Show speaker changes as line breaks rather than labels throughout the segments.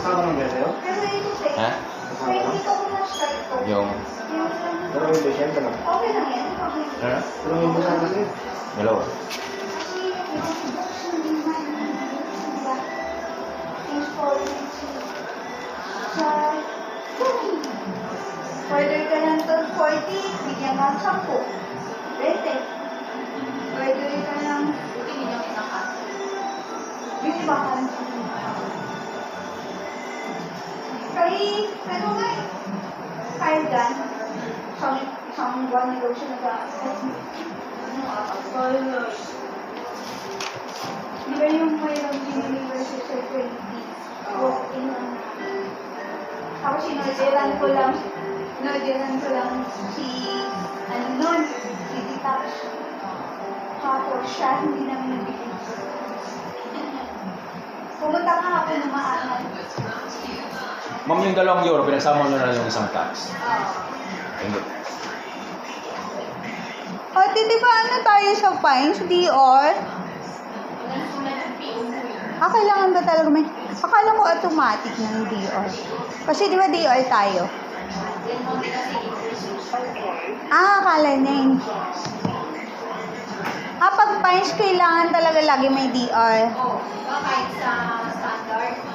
Kasama ng gasayo?
Ha?
Kasama lang?
Yung...
Pero yung besyan ka lang.
Ano?
Pero yung besyan kasi.
Dalawa.
Order ka ng 240, bigyan ka ng 10. Rete. Order ka ng... Yung iba ka ng ano nga eh, fire gun. Isang buwan na daw siya nag-a-assess. Di ba yung mayroong diniliver sa Sir 20? Walk-in lang. Tapos sinodiran ko lang si, ano nun, si Titaps. Tapos siya, hindi namin nabigyan. Pumunta ka ako ng maaangal.
Ma'am, yung 2 euro, pinagsama nyo na yung isang tax. Hindi.
Ate, di ba ano tayo sa fines, Dior? Kailangan ba talaga may... Akala ko automatic ng Dior. Kasi di ba Dior tayo? Akala na yun. Pag fines, kailangan talaga lagi may Dior.
Kahit sa standard.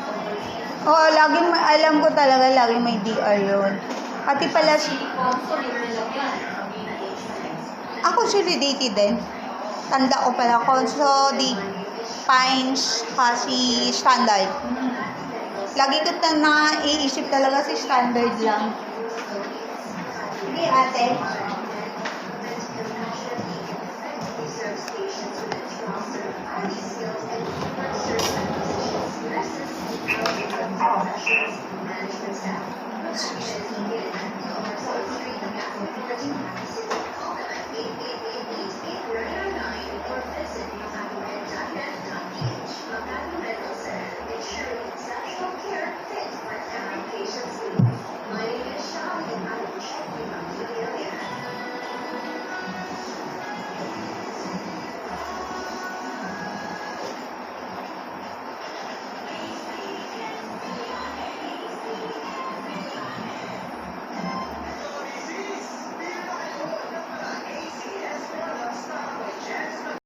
Oo, lagi alam ko talaga lagi may DR yun. Pati pala ako consolidated din. Tanda ko pala fines kasi standard. Lagi ko naiisip talaga si standard lang. Sige ate.
Management staff.